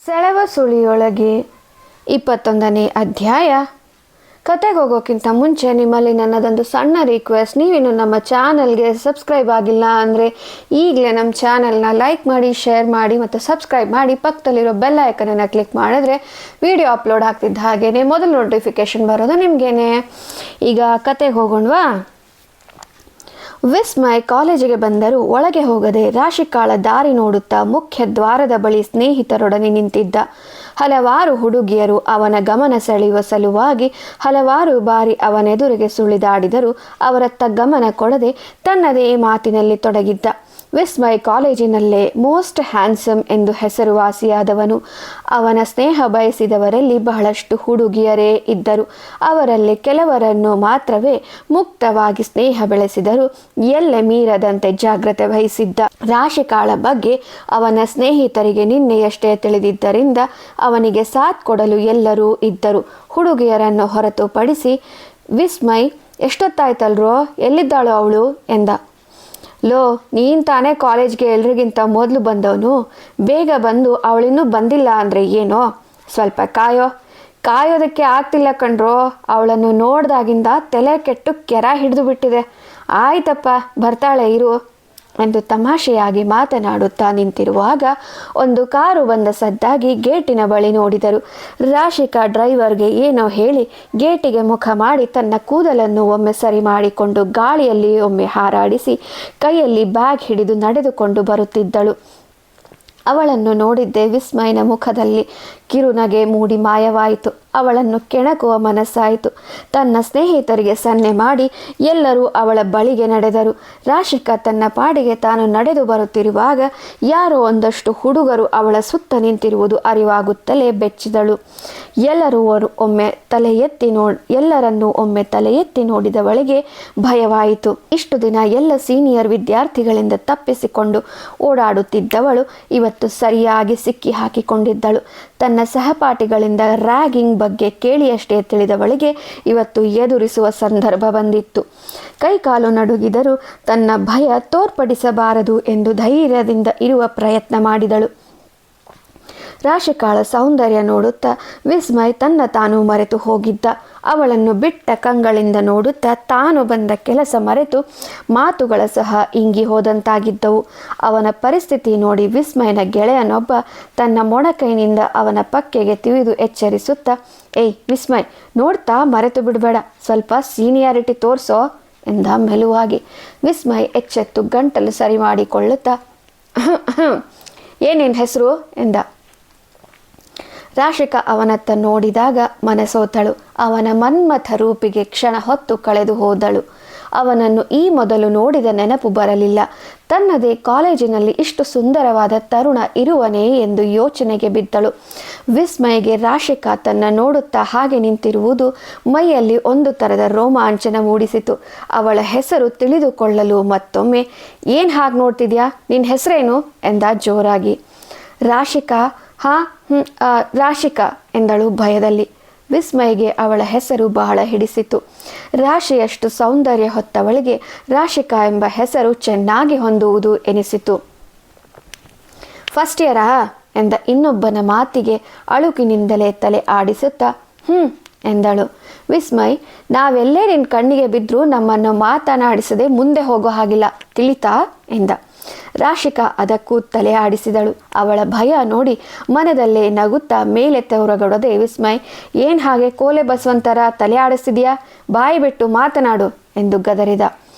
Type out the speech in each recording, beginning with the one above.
ಸೆಳೆವ ಸುಳಿಯೊಳಗೆ 21ನೇ ಅಧ್ಯಾಯ. ಕತೆಗೆ ಹೋಗೋಕ್ಕಿಂತ ಮುಂಚೆ ನಿಮ್ಮಲ್ಲಿ ನನ್ನದೊಂದು ಸಣ್ಣ ರಿಕ್ವೆಸ್ಟ್. ನೀವಿನ್ನು ನಮ್ಮ ಚಾನಲ್ಗೆ ಸಬ್ಸ್ಕ್ರೈಬ್ ಆಗಿಲ್ಲ ಅಂದರೆ ಈಗಲೇ ನಮ್ಮ ಚಾನಲ್ನ ಲೈಕ್ ಮಾಡಿ, ಶೇರ್ ಮಾಡಿ ಮತ್ತು ಸಬ್ಸ್ಕ್ರೈಬ್ ಮಾಡಿ. ಪಕ್ಕದಲ್ಲಿರೋ ಬೆಲ್ ಐಕನನ್ನು ಕ್ಲಿಕ್ ಮಾಡಿದ್ರೆ ವಿಡಿಯೋ ಅಪ್ಲೋಡ್ ಆಗ್ತಿದ್ದ ಹಾಗೇ ಮೊದಲು ನೋಟಿಫಿಕೇಷನ್ ಬರೋದು ನಿಮಗೇನೆ. ಈಗ ಕತೆಗೆ ಹೋಗೋಣವಾ? ವಿಸ್ಮಯ್ ಕಾಲೇಜಿಗೆ ಬಂದರೂ ಒಳಗೆ ಹೋಗದೆ ರಾಶಿಕಾಳ ದಾರಿ ನೋಡುತ್ತಾ ಮುಖ್ಯ ದ್ವಾರದ ಬಳಿ ಸ್ನೇಹಿತರೊಡನೆ ನಿಂತಿದ್ದ. ಹಲವಾರು ಹುಡುಗಿಯರು ಅವನ ಗಮನ ಸೆಳೆಯುವ ಸಲುವಾಗಿ ಹಲವಾರು ಬಾರಿ ಅವನೆದುರಿಗೆ ಸುಳಿದಾಡಿದರೂ ಅವರತ್ತ ಗಮನ ಕೊಡದೆ ತನ್ನದೇ ಮಾತಿನಲ್ಲಿ ತೊಡಗಿದ್ದ. ವಿಸ್ಮಯ್ ಕಾಲೇಜಿನಲ್ಲೇ ಮೋಸ್ಟ್ ಹ್ಯಾಂಡ್ಸಮ್ ಎಂದು ಹೆಸರುವಾಸಿಯಾದವನು. ಅವನ ಸ್ನೇಹ ಬಯಸಿದವರಲ್ಲಿ ಬಹಳಷ್ಟು ಹುಡುಗಿಯರೇ ಇದ್ದರು. ಅವರಲ್ಲಿ ಕೆಲವರನ್ನು ಮಾತ್ರವೇ ಮುಕ್ತವಾಗಿ ಸ್ನೇಹ ಬೆಳೆಸಿದರು. ಎಲ್ಲೆ ಮೀರದಂತೆ ಜಾಗ್ರತೆ ವಹಿಸಿದ್ದ. ರಾಶಿಕಾಳ ಬಗ್ಗೆ ಅವನ ಸ್ನೇಹಿತರಿಗೆ ನಿನ್ನೆಯಷ್ಟೇ ತಿಳಿದಿದ್ದರಿಂದ ಅವನಿಗೆ ಸಾಥ್ ಕೊಡಲು ಎಲ್ಲರೂ ಇದ್ದರು, ಹುಡುಗಿಯರನ್ನು ಹೊರತುಪಡಿಸಿ. ವಿಸ್ಮಯ್, ಎಷ್ಟೊತ್ತಾಯ್ತಲ್ರೋ, ಎಲ್ಲಿದ್ದಾಳೋ ಅವಳು ಎಂದ. ಲೋ, ನೀನು ತಾನೇ ಕಾಲೇಜ್ಗೆ ಎಲ್ರಿಗಿಂತ ಮೊದಲು ಬಂದವನು. ಬೇಗ ಬಂದು ಅವಳಿನ್ನೂ ಬಂದಿಲ್ಲ ಅಂದರೆ ಏನೋ? ಸ್ವಲ್ಪ ಕಾಯೋದಕ್ಕೆ ಆಗ್ತಿಲ್ಲ ಕಣ್ರೋ. ಅವಳನ್ನು ನೋಡ್ದಾಗಿಂದ ತಲೆ ಕೆಟ್ಟು ಕೆರ ಹಿಡಿದು ಬಿಟ್ಟಿದೆ. ಆಯ್ತಪ್ಪ, ಬರ್ತಾಳೆ ಇರು ಎಂದು ತಮಾಷೆಯಾಗಿ ಮಾತನಾಡುತ್ತಾ ನಿಂತಿರುವಾಗ ಒಂದು ಕಾರು ಬಂದ ಸದ್ದಾಗಿ ಗೇಟಿನ ಬಳಿ ನೋಡಿದರು. ರಾಶಿಕಾ ಡ್ರೈವರ್ಗೆ ಏನೋ ಹೇಳಿ ಗೇಟಿಗೆ ಮುಖ ಮಾಡಿ ತನ್ನ ಕೂದಲನ್ನು ಒಮ್ಮೆ ಸರಿ ಮಾಡಿಕೊಂಡು ಗಾಳಿಯಲ್ಲಿ ಒಮ್ಮೆ ಹಾರಾಡಿಸಿ ಕೈಯಲ್ಲಿ ಬ್ಯಾಗ್ ಹಿಡಿದು ನಡೆದುಕೊಂಡು ಬರುತ್ತಿದ್ದಳು. ಅವಳನ್ನು ನೋಡಿದ್ದೇ ವಿಸ್ಮಯನ ಮುಖದಲ್ಲಿ ಕಿರುನಗೆ ಮೂಡಿ ಮಾಯವಾಯಿತು. ಅವಳನ್ನು ಕೆಣಕುವ ಮನಸ್ಸಾಯಿತು. ತನ್ನ ಸ್ನೇಹಿತರಿಗೆ ಸನ್ನೆ ಮಾಡಿ ಎಲ್ಲರೂ ಅವಳ ಬಳಿಗೆ ನಡೆದರು. ರಾಶಿಕಾ ತನ್ನ ಪಾಡಿಗೆ ತಾನು ನಡೆದು ಬರುತ್ತಿರುವಾಗ ಯಾರೋ ಒಂದಷ್ಟು ಹುಡುಗರು ಅವಳ ಸುತ್ತ ನಿಂತಿರುವುದು ಅರಿವಾಗುತ್ತಲೇ ಬೆಚ್ಚಿದಳು. ಎಲ್ಲರನ್ನೂ ಒಮ್ಮೆ ತಲೆ ಎತ್ತಿ ನೋಡಿದವಳಿಗೆ ಭಯವಾಯಿತು. ಇಷ್ಟು ದಿನ ಎಲ್ಲ ಸೀನಿಯರ್ ವಿದ್ಯಾರ್ಥಿಗಳಿಂದ ತಪ್ಪಿಸಿಕೊಂಡು ಓಡಾಡುತ್ತಿದ್ದವಳು ಇವತ್ತು ಸರಿಯಾಗಿ ಸಿಕ್ಕಿ ಹಾಕಿಕೊಂಡಿದ್ದಳು. ತನ್ನ ಸಹಪಾಠಿಗಳಿಂದ ರ್ಯಾಗಿಂಗ್ ಬಗ್ಗೆ ಕೇಳಿಯಷ್ಟೇ ತಿಳಿದವಳಿಗೆ ಇವತ್ತು ಎದುರಿಸುವ ಸಂದರ್ಭ ಬಂದಿತ್ತು. ಕೈಕಾಲು ನಡುಗಿದರೂ ತನ್ನ ಭಯ ತೋರ್ಪಡಿಸಬಾರದು ಎಂದು ಧೈರ್ಯದಿಂದ ಇರುವ ಪ್ರಯತ್ನ ಮಾಡಿದಳು. ರಾಶಿಕಾಳ ಸೌಂದರ್ಯ ನೋಡುತ್ತಾ ವಿಸ್ಮಯ್ ತನ್ನ ತಾನು ಮರೆತು ಹೋಗಿದ್ದ. ಅವಳನ್ನು ಬಿಟ್ಟ ಕಂಗಳಿಂದ ನೋಡುತ್ತಾ ತಾನು ಬಂದ ಕೆಲಸ ಮರೆತು ಮಾತುಗಳ ಸಹ ಇಂಗಿ ಹೋದಂತಾಗಿದ್ದವು. ಅವನ ಪರಿಸ್ಥಿತಿ ನೋಡಿ ವಿಸ್ಮಯನ ಗೆಳೆಯನೊಬ್ಬ ತನ್ನ ಮೊಣಕೈನಿಂದ ಅವನ ಪಕ್ಕೆಗೆ ತಿವಿದು ಎಚ್ಚರಿಸುತ್ತಾ, ಏಯ್ ವಿಸ್ಮಯ್, ನೋಡ್ತಾ ಮರೆತು ಬಿಡಬೇಡ, ಸ್ವಲ್ಪ ಸೀನಿಯಾರಿಟಿ ತೋರಿಸೋ ಎಂದ ಮೆಲುವಾಗಿ. ವಿಸ್ಮಯ್ ಎಚ್ಚೆತ್ತು ಗಂಟಲು ಸರಿ ಮಾಡಿಕೊಳ್ಳುತ್ತಾ ಏನೇನು ಹೆಸರು ಎಂದ. ರಾಶಿಕಾ ಅವನತ್ತ ನೋಡಿದಾಗ ಮನಸೋತಳು. ಅವನ ಮನ್ಮಥ ರೂಪಿಗೆ ಕ್ಷಣ ಹೊತ್ತು ಕಳೆದು ಹೋದಳು. ಅವನನ್ನು ಈ ಮೊದಲು ನೋಡಿದ ನೆನಪು ಬರಲಿಲ್ಲ. ತನ್ನದೇ ಕಾಲೇಜಿನಲ್ಲಿ ಇಷ್ಟು ಸುಂದರವಾದ ತರುಣ ಇರುವನೇ ಎಂದು ಯೋಚನೆಗೆ ಬಿದ್ದಳು. ವಿಸ್ಮಯ್ಗೆ ರಾಶಿಕಾ ತನ್ನ ನೋಡುತ್ತಾ ಹಾಗೆ ನಿಂತಿರುವುದು ಮೈಯಲ್ಲಿ ಒಂದು ಥರದ ರೋಮಾಂಚನ ಮೂಡಿಸಿತು. ಅವಳ ಹೆಸರು ತಿಳಿದುಕೊಳ್ಳಲು ಮತ್ತೊಮ್ಮೆ, ಏನು ಹಾಗೆ ನೋಡ್ತಿದ್ಯಾ, ನಿನ್ನ ಹೆಸರೇನು ಎಂದ ಜೋರಾಗಿ. ರಾಶಿಕಾ ರಾಶಿಕಾ ಎಂದಳು ಭಯದಲ್ಲಿ. ವಿಸ್ಮಯ್ಗೆ ಅವಳ ಹೆಸರು ಬಹಳ ಹಿಡಿಸಿತು. ರಾಶಿಯಷ್ಟು ಸೌಂದರ್ಯ ಹೊತ್ತವಳಿಗೆ ರಾಶಿಕಾ ಎಂಬ ಹೆಸರು ಚೆನ್ನಾಗಿ ಹೊಂದುವುದು ಎನಿಸಿತು. ಫಸ್ಟ್ ಇಯರಾ ಎಂದ ಇನ್ನೊಬ್ಬನ ಮಾತಿಗೆ ಅಳುಕಿನಿಂದಲೇ ತಲೆ ಆಡಿಸುತ್ತಾ ಎಂದಳು. ವಿಸ್ಮಯ್, ನಾವೆಲ್ಲೇ ನಿನ್ನ ಕಣ್ಣಿಗೆ ಬಿದ್ದರೂ ನಮ್ಮನ್ನು ಮಾತನಾಡಿಸದೆ ಮುಂದೆ ಹೋಗೋ ಹಾಗಿಲ್ಲ, ತಿಳಿತಾ ಎಂದ. ರಾಶಿಕಾ ಅದಕ್ಕೂ ತಲೆ ಆಡಿಸಿದಳು. ಅವಳ ಭಯ ನೋಡಿ ಮನದಲ್ಲೇ ನಗುತ್ತಾ ಮೇಲೆ ತೆವರಗೊಡದೆ, ವಿಸ್ಮಯ್, ಏನು ಹಾಗೆ ಕೋಲೆ ಬಸವಂತರ ತಲೆ ಆಡಿಸಿದ್ಯಾ, ಬಾಯಿ ಬಿಟ್ಟು ಮಾತನಾಡು ಎಂದು ಗದರಿದ.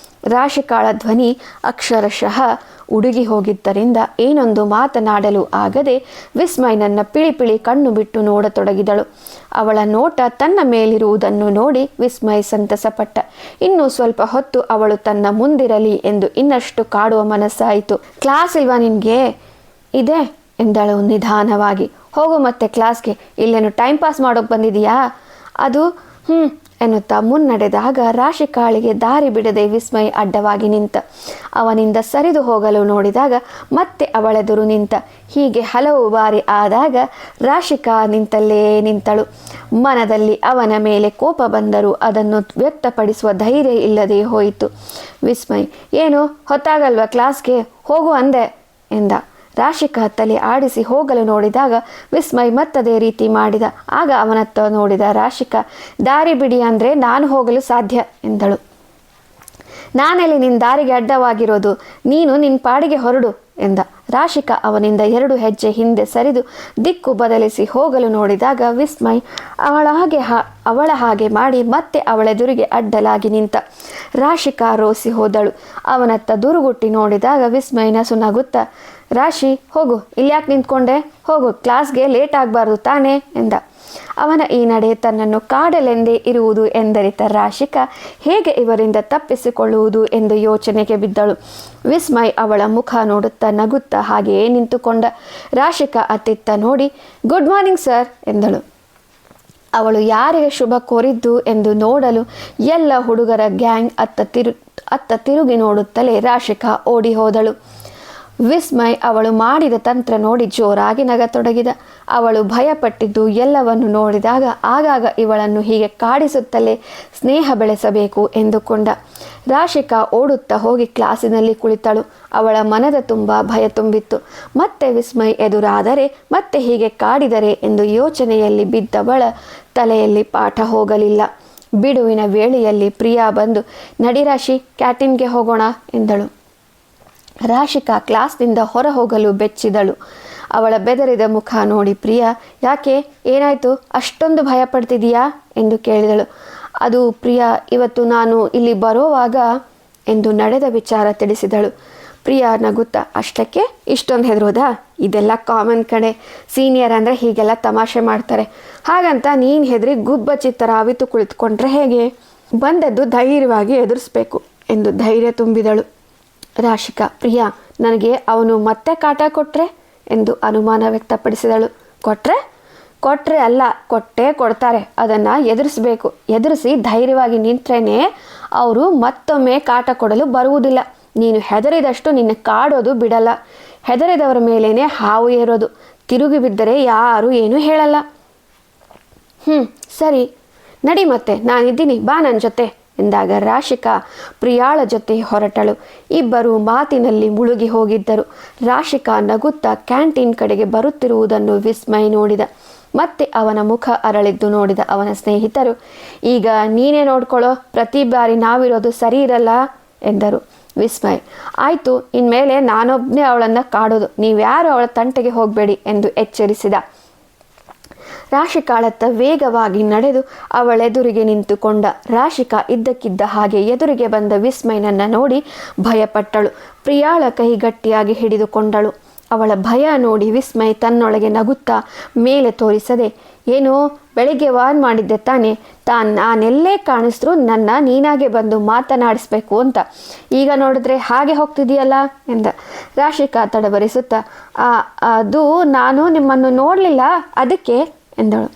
ರಾಶಿಕಾಳ ಧ್ವನಿ ಅಕ್ಷರಶಃ ಉಡುಗಿ ಹೋಗಿದ್ದರಿಂದ ಏನೊಂದು ಮಾತನಾಡಲು ಆಗದೆ ವಿಸ್ಮಯನನ್ನ ಪಿಳಿ ಕಣ್ಣು ಬಿಟ್ಟು ನೋಡತೊಡಗಿದಳು. ಅವಳ ನೋಟ ತನ್ನ ಮೇಲಿರುವುದನ್ನು ನೋಡಿ ವಿಸ್ಮಯ್ ಸಂತಸಪಟ್ಟ. ಇನ್ನೂ ಸ್ವಲ್ಪ ಹೊತ್ತು ಅವಳು ತನ್ನ ಮುಂದಿರಲಿ ಎಂದು ಇನ್ನಷ್ಟು ಕಾಡುವ ಮನಸ್ಸಾಯಿತು. ಕ್ಲಾಸ್ ಇಲ್ವಾ ನಿನಗೆ? ಇದೆ ಎಂದಳು ನಿಧಾನವಾಗಿ. ಹೋಗು ಮತ್ತೆ ಕ್ಲಾಸ್ಗೆ, ಇಲ್ಲೇನು ಟೈಮ್ ಪಾಸ್ ಮಾಡೋಕೆ ಬಂದಿದೆಯಾ? ಅದು ಎನ್ನುತ್ತಾ ಮುನ್ನಡೆದಾಗ ರಾಶಿಕಾಳಿಗೆ ದಾರಿ ಬಿಡದೆ ವಿಸ್ಮಯ್ ಅಡ್ಡವಾಗಿ ನಿಂತ. ಅವನಿಂದ ಸರಿದು ಹೋಗಲು ನೋಡಿದಾಗ ಮತ್ತೆ ಅವಳೆದುರು ನಿಂತ. ಹೀಗೆ ಹಲವು ಬಾರಿ ಆದಾಗ ರಾಶಿಕಾ ನಿಂತಲ್ಲೇ ನಿಂತಳು. ಮನದಲ್ಲಿ ಅವನ ಮೇಲೆ ಕೋಪ ಬಂದರೂ ಅದನ್ನು ವ್ಯಕ್ತಪಡಿಸುವ ಧೈರ್ಯ ಇಲ್ಲದೆ ಹೋಯಿತು. ವಿಸ್ಮಯ್, ಏನು ಹೊತ್ತಾಗಲ್ವಾ ಕ್ಲಾಸ್ಗೆ, ಹೋಗು ಅಂದೆ ಎಂದ. ರಾಶಿಕಾ ತಲೆ ಆಡಿಸಿ ಹೋಗಲು ನೋಡಿದಾಗ ವಿಸ್ಮಯ್ ಮತ್ತದೇ ರೀತಿ ಮಾಡಿದ. ಆಗ ಅವನತ್ತ ನೋಡಿದ ರಾಶಿಕಾ, ದಾರಿ ಬಿಡಿ ಅಂದರೆ ನಾನು ಹೋಗಲು ಸಾಧ್ಯ ಎಂದಳು. ನಾನೆಲ್ಲಿ ನಿನ್ನ ದಾರಿಗೆ ಅಡ್ಡವಾಗಿರೋದು, ನೀನು ನಿನ್ನ ಪಾಡಿಗೆ ಹೊರಡು ಎಂದ. ರಾಶಿಕಾ ಅವನಿಂದ 2 ಹೆಜ್ಜೆ ಹಿಂದೆ ಸರಿದು ದಿಕ್ಕು ಬದಲಿಸಿ ಹೋಗಲು ನೋಡಿದಾಗ ವಿಸ್ಮಯ್ ಅವಳ ಹಾಗೆ ಮಾಡಿ ಮತ್ತೆ ಅವಳೆದುರಿಗೆ ಅಡ್ಡಲಾಗಿ ನಿಂತ. ರಾಶಿಕಾ ರೋಸಿ ಹೋದಳು. ಅವನತ್ತ ದುರುಗುಟ್ಟಿ ನೋಡಿದಾಗ ವಿಸ್ಮಯ್ ನಸುನಗುತ್ತಾ, ರಾಶಿ ಹೋಗು, ಇಲ್ಯಾಕೆ ನಿಂತ್ಕೊಂಡೆ, ಹೋಗು, ಕ್ಲಾಸ್ಗೆ ಲೇಟ್ ಆಗಬಾರ್ದು ತಾನೇ ಎಂದ. ಅವನ ಈ ನಡೆ ತನ್ನನ್ನು ಕಾಡಲೆಂದೇ ಇರುವುದು ಎಂದರಿತ ರಾಶಿಕಾ ಹೇಗೆ ಇವರಿಂದ ತಪ್ಪಿಸಿಕೊಳ್ಳುವುದು ಎಂದು ಯೋಚನೆಗೆ ಬಿದ್ದಳು. ವಿಸ್ಮಯ್ ಅವಳ ಮುಖ ನೋಡುತ್ತಾ ನಗುತ್ತಾ ಹಾಗೆಯೇ ನಿಂತುಕೊಂಡ. ರಾಶಿಕಾ ಅತ್ತಿತ್ತ ನೋಡಿ, ಗುಡ್ ಮಾರ್ನಿಂಗ್ ಸರ್ ಎಂದಳು. ಅವಳು ಯಾರಿಗೆ ಶುಭ ಕೋರಿದ್ದು ಎಂದು ನೋಡಲು ಎಲ್ಲ ಹುಡುಗರ ಗ್ಯಾಂಗ್ ಅತ್ತ ತಿರುಗಿ ನೋಡುತ್ತಲೇ ರಾಶಿಕಾ ಓಡಿ ಹೋದಳು. ವಿಸ್ಮಯ್ ಅವಳು ಮಾಡಿದ ತಂತ್ರ ನೋಡಿ ಜೋರಾಗಿ ನಗತೊಡಗಿದ. ಅವಳು ಭಯಪಟ್ಟಿದ್ದು ಎಲ್ಲವನ್ನು ನೋಡಿದಾಗ ಆಗಾಗ ಇವಳನ್ನು ಹೀಗೆ ಕಾಡಿಸುತ್ತಲೇ ಸ್ನೇಹ ಬೆಳೆಸಬೇಕು ಎಂದುಕೊಂಡ. ರಾಶಿಕಾ ಓಡುತ್ತಾ ಹೋಗಿ ಕ್ಲಾಸಿನಲ್ಲಿ ಕುಳಿತಳು. ಅವಳ ಮನದ ತುಂಬ ಭಯ ತುಂಬಿತ್ತು. ಮತ್ತೆ ವಿಸ್ಮಯ್ ಎದುರಾದರೆ, ಮತ್ತೆ ಹೀಗೆ ಕಾಡಿದರೆ ಎಂದು ಯೋಚನೆಯಲ್ಲಿ ಬಿದ್ದವಳ ತಲೆಯಲ್ಲಿ ಪಾಠ ಹೋಗಲಿಲ್ಲ. ಬಿಡುವಿನ ವೇಳೆಯಲ್ಲಿ ಪ್ರಿಯಾ ಬಂದು, ನಡಿ ರಾಶಿ, ಕ್ಯಾಂಟೀನ್ಗೆ ಹೋಗೋಣ ಎಂದಳು. ರಾಶಿಕಾ ಕ್ಲಾಸ್ನಿಂದ ಹೊರ ಹೋಗಲು ಬೆಚ್ಚಿದಳು. ಅವಳ ಬೆದರಿದ ಮುಖ ನೋಡಿ ಪ್ರಿಯಾ, ಯಾಕೆ, ಏನಾಯಿತು, ಅಷ್ಟೊಂದು ಭಯ ಪಡ್ತಿದೀಯಾ ಎಂದು ಕೇಳಿದಳು. ಅದು ಪ್ರಿಯಾ, ಇವತ್ತು ನಾನು ಇಲ್ಲಿ ಬರೋವಾಗ ಎಂದು ನಡೆದ ವಿಚಾರ ತಿಳಿಸಿದಳು. ಪ್ರಿಯಾ ನಗುತ್ತಾ, ಅಷ್ಟಕ್ಕೆ ಇಷ್ಟೊಂದು ಹೆದರೋದಾ, ಇದೆಲ್ಲ ಕಾಮನ್ ಕಡೆ, ಸೀನಿಯರ್ ಅಂದರೆ ಹೀಗೆಲ್ಲ ತಮಾಷೆ ಮಾಡ್ತಾರೆ, ಹಾಗಂತ ನೀನು ಹೆದರಿ ಗುಬ್ಬ ಚಿತ್ತರ ಅವಿತು ಕುಳಿತುಕೊಂಡ್ರೆ ಹೇಗೆ, ಬಂದದ್ದು ಧೈರ್ಯವಾಗಿ ಎದುರಿಸ್ಬೇಕು ಎಂದು ಧೈರ್ಯ ತುಂಬಿದಳು. ರಾಶಿಕಾ, ಪ್ರಿಯಾ, ನನಗೆ ಅವನು ಮತ್ತೆ ಕಾಟ ಕೊಟ್ಟರೆ ಎಂದು ಅನುಮಾನ ವ್ಯಕ್ತಪಡಿಸಿದಳು. ಕೊಟ್ಟರೆ ಅಲ್ಲ, ಕೊಟ್ಟೇ ಕೊಡ್ತಾರೆ, ಅದನ್ನು ಎದುರಿಸಬೇಕು, ಎದುರಿಸಿ ಧೈರ್ಯವಾಗಿ ನಿಂತ್ರೇನೆ ಅವರು ಮತ್ತೊಮ್ಮೆ ಕಾಟ ಕೊಡಲು ಬರುವುದಿಲ್ಲ. ನೀನು ಹೆದರಿದಷ್ಟು ನಿನ್ನ ಕಾಡೋದು ಬಿಡಲ್ಲ, ಹೆದರಿದವರ ಮೇಲೇ ಹಾವು ಏರೋದು, ತಿರುಗಿ ಬಿದ್ದರೆ ಯಾರೂ ಏನೂ ಹೇಳಲ್ಲ. ಸರಿ, ನಡಿ, ಮತ್ತೆ ನಾನಿದ್ದೀನಿ, ಬಾ ನನ್ನ ಜೊತೆ ಎಂದಾಗ ರಾಶಿಕಾ ಪ್ರಿಯಾಳ ಜೊತೆ ಹೊರಟಳು. ಇಬ್ಬರು ಮಾತಿನಲ್ಲಿ ಮುಳುಗಿ ಹೋಗಿದ್ದರು. ರಾಶಿಕಾ ನಗುತ್ತಾ ಕ್ಯಾಂಟೀನ್ ಕಡೆಗೆ ಬರುತ್ತಿರುವುದನ್ನು ವಿಸ್ಮಯ್ ನೋಡಿದ. ಮತ್ತೆ ಅವನ ಮುಖ ಅರಳಿದ್ದು ನೋಡಿದ ಅವನ ಸ್ನೇಹಿತರು, ಈಗ ನೀನೇ ನೋಡ್ಕೊಳ್ಳೋ, ಪ್ರತಿ ಬಾರಿ ನಾವಿರೋದು ಸರಿ ಇರಲ್ಲ ಎಂದರು. ವಿಸ್ಮಯ್, ಆಯಿತು, ಇನ್ಮೇಲೆ ನಾನೊಬ್ಬನೇ ಅವಳನ್ನು ಕಾಡೋದು, ನೀವ್ಯಾರು ಅವಳ ತಂಟೆಗೆ ಹೋಗಬೇಡಿ ಎಂದು ಎಚ್ಚರಿಸಿದ. ರಾಶಿಕಾಳತ್ತ ವೇಗವಾಗಿ ನಡೆದು ಅವಳೆದುರಿಗೆ ನಿಂತುಕೊಂಡ. ರಾಶಿಕಾ ಇದ್ದಕ್ಕಿದ್ದ ಹಾಗೆ ಎದುರಿಗೆ ಬಂದ ವಿಸ್ಮಯನನ್ನು ನೋಡಿ ಭಯಪಟ್ಟಳು. ಪ್ರಿಯಾಳ ಕೈ ಗಟ್ಟಿಯಾಗಿ ಹಿಡಿದುಕೊಂಡಳು. ಅವಳ ಭಯ ನೋಡಿ ವಿಸ್ಮಯ್ ತನ್ನೊಳಗೆ ನಗುತ್ತಾ ಮೇಲೆ ತೋರಿಸದೆ, ಏನು, ಬೆಳಿಗ್ಗೆ ವಾರ್ನ್ ಮಾಡಿದ್ದೆ ತಾನೆ, ನಾನೆಲ್ಲೇ ಕಾಣಿಸಿದ್ರು ನನ್ನ ನೀನಾಗೆ ಬಂದು ಮಾತನಾಡಿಸ್ಬೇಕು ಅಂತ, ಈಗ ನೋಡಿದ್ರೆ ಹಾಗೆ ಹೋಗ್ತಿದೆಯಲ್ಲ ಎಂದ. ರಾಶಿಕಾ ತಡಬರಿಸುತ್ತಾ, ಅದು ನಾನು ನಿಮ್ಮನ್ನು ನೋಡಲಿಲ್ಲ ಅದಕ್ಕೆ ಎಂದಳು.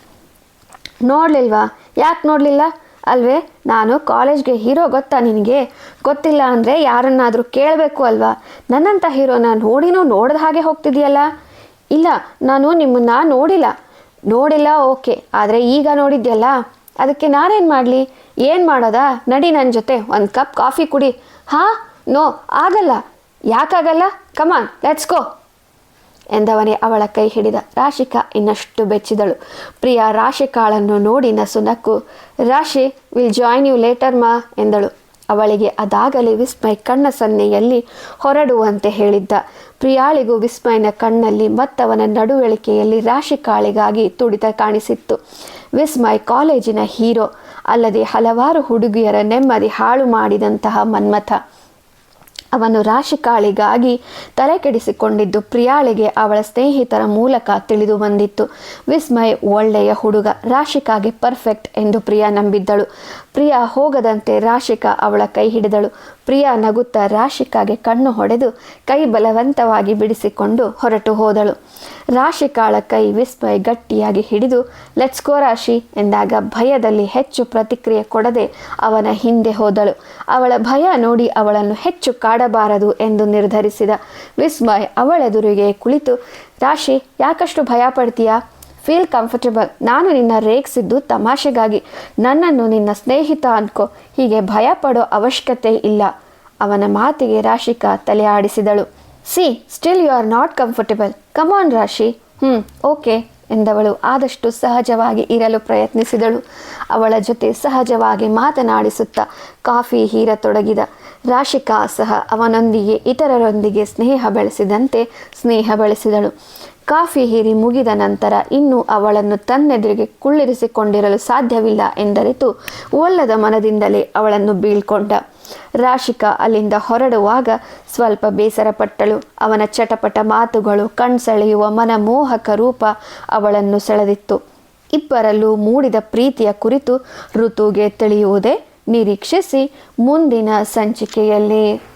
ನೋಡಲಿಲ್ವಾ, ಯಾಕೆ ನೋಡಲಿಲ್ಲ, ಅಲ್ವೇ, ನಾನು ಕಾಲೇಜ್ಗೆ ಹೀರೋ ಗೊತ್ತಾ ನಿನಗೆ, ಗೊತ್ತಿಲ್ಲ ಅಂದರೆ ಯಾರನ್ನಾದರೂ ಕೇಳಬೇಕು ಅಲ್ವಾ, ನನ್ನಂಥ ಹೀರೋನ ನೋಡದ ಹಾಗೆ ಹೋಗ್ತಿದೆಯಲ್ಲ. ಇಲ್ಲ, ನಾನು ನಿಮ್ಮನ್ನು ನೋಡಿಲ್ಲ ಓಕೆ, ಆದರೆ ಈಗ ನೋಡಿದ್ಯಲ್ಲ, ಅದಕ್ಕೆ ನಾನೇನು ಮಾಡಲಿ, ಏನು ಮಾಡೋದಾ, ನಡಿ ನನ್ನ ಜೊತೆ, ಒಂದು ಕಪ್ ಕಾಫಿ ಕುಡಿ. ನೋ, ಆಗಲ್ಲ. ಯಾಕಾಗಲ್ಲ, ಕಮಾನ್ ಲೆಟ್ಸ್ ಗೋ ಎಂದವನೇ ಅವಳ ಕೈ ಹಿಡಿದ. ರಾಶಿಕಾ ಇನ್ನಷ್ಟು ಬೆಚ್ಚಿದಳು. ಪ್ರಿಯಾ ರಾಶಿಕಾಳನ್ನು ನೋಡಿ ನಸುನಕ್ಕು, ರಾಶಿ, ವಿಲ್ ಜಾಯ್ನ್ ಯು ಲೇಟರ್ ಮಾ ಎಂದಳು. ಅವಳಿಗೆ ಅದಾಗಲೇ ವಿಸ್ಮಯ್ ಕಣ್ಣ ಸನ್ನೆಯಲ್ಲಿ ಹೊರಡುವಂತೆ ಹೇಳಿದ್ದ. ಪ್ರಿಯಾಳಿಗೂ ವಿಸ್ಮಯನ ಕಣ್ಣಲ್ಲಿ ಮತ್ತವನ ನಡುವಳಿಕೆಯಲ್ಲಿ ರಾಶಿಕಾಳಿಗಾಗಿ ತುಡಿತ ಕಾಣಿಸಿತ್ತು. ವಿಸ್ಮಯ್ ಕಾಲೇಜಿನ ಹೀರೋ ಅಲ್ಲದೆ ಹಲವಾರು ಹುಡುಗಿಯರ ನೆಮ್ಮದಿ ಹಾಳು ಮಾಡಿದಂತಹ ಮನ್ಮಥ. ಅವನು ರಾಶಿಕಾಳಿಗಾಗಿ ತಲೆ ಕೆಡಿಸಿಕೊಂಡಿದ್ದು ಪ್ರಿಯಾಳಿಗೆ ಅವಳ ಸ್ನೇಹಿತರ ಮೂಲಕ ತಿಳಿದು ಬಂದಿತ್ತು. ವಿಸ್ಮಯ್ ಒಳ್ಳೆಯ ಹುಡುಗ, ರಾಶಿಕಾಗೆ ಪರ್ಫೆಕ್ಟ್ ಎಂದು ಪ್ರಿಯಾ ನಂಬಿದ್ದಳು. ಪ್ರಿಯಾ ಹೋಗದಂತೆ ರಾಶಿಕಾ ಅವಳ ಕೈ ಹಿಡಿದಳು. ಪ್ರಿಯಾ ನಗುತ್ತಾ ರಾಶಿಕಾಗೆ ಕಣ್ಣು ಹೊಡೆದು ಕೈ ಬಲವಂತವಾಗಿ ಬಿಡಿಸಿಕೊಂಡು ಹೊರಟು ಹೋದಳು. ರಾಶಿಕಾಳ ಕೈ ವಿಸ್ಮಯ್ ಗಟ್ಟಿಯಾಗಿ ಹಿಡಿದು ಲೆಟ್ಸ್ ಗೋ ರಾಶಿ ಎಂದಾಗ ಭಯದಲ್ಲಿ ಹೆಚ್ಚು ಪ್ರತಿಕ್ರಿಯೆ ಕೊಡದೆ ಅವನ ಹಿಂದೆ ಹೋದಳು. ಅವಳ ಭಯ ನೋಡಿ ಅವಳನ್ನು ಹೆಚ್ಚು ಕಾಡಬಾರದು ಎಂದು ನಿರ್ಧರಿಸಿದ. ವಿಸ್ಮಯ್ ಅವಳೆದುರಿಗೆ ಕುಳಿತು, ರಾಶಿ, ಯಾಕಷ್ಟು ಭಯ ಪಡ್ತೀಯಾ, ಫೀಲ್ ಕಂಫರ್ಟಬಲ್, ನಾನು ನಿನ್ನ ರೇಗಿಸಿದ್ದು ತಮಾಷೆಗಾಗಿ, ನನ್ನನ್ನು ನಿನ್ನ ಸ್ನೇಹಿತ ಅನ್ಕೋ, ಹೀಗೆ ಭಯ ಪಡೋ ಅವಶ್ಯಕತೆ ಇಲ್ಲ. ಅವನ ಮಾತಿಗೆ ರಾಶಿಕಾ ತಲೆ ಆಡಿಸಿದಳು. See still you are not comfortable. Come on Rashi. Okay ಎಂದವಳು ಆದಷ್ಟು ಸಹಜವಾಗಿ ಇರಲು ಪ್ರಯತ್ನಿಸಿದಳು. ಅವಳ ಜೊತೆ ಸಹಜವಾಗಿ ಮಾತನಾಡಿಸುತ್ತಾ ಕಾಫಿ ಹೀರತೊಡಗಿದ. ರಾಶಿಕಾ ಸಹ ಅವನೊಂದಿಗೆ ಇತರರೊಂದಿಗೆ ಸ್ನೇಹ ಬೆಳೆಸಿದಳು. ಕಾಫಿ ಹೀರಿ ಮುಗಿದ ನಂತರ ಇನ್ನೂ ಅವಳನ್ನು ತನ್ನೆದುರಿಗೆ ಕುಳ್ಳಿರಿಸಿಕೊಂಡಿರಲು ಸಾಧ್ಯವಿಲ್ಲ ಎಂದರಿತು ಒಲ್ಲದ ಮನದಿಂದಲೇ ಅವಳನ್ನು ಬೀಳ್ಕೊಂಡ. ರಾಶಿಕಾ ಅಲ್ಲಿಂದ ಹೊರಡುವಾಗ ಸ್ವಲ್ಪ ಬೇಸರಪಟ್ಟಳು. ಅವನ ಚಟಪಟ ಮಾತುಗಳು, ಕಣ್ಸೆಳೆಯುವ ಮನಮೋಹಕ ರೂಪ ಅವಳನ್ನು ಸೆಳೆದಿತ್ತು. ಇಬ್ಬರಲ್ಲೂ ಮೂಡಿದ ಪ್ರೀತಿಯ ಕುರಿತು ಋತುಗೆ ತಿಳಿಯುವುದೇ ನಿರೀಕ್ಷಿಸಿ ಮುಂದಿನ ಸಂಚಿಕೆಯಲ್ಲಿ.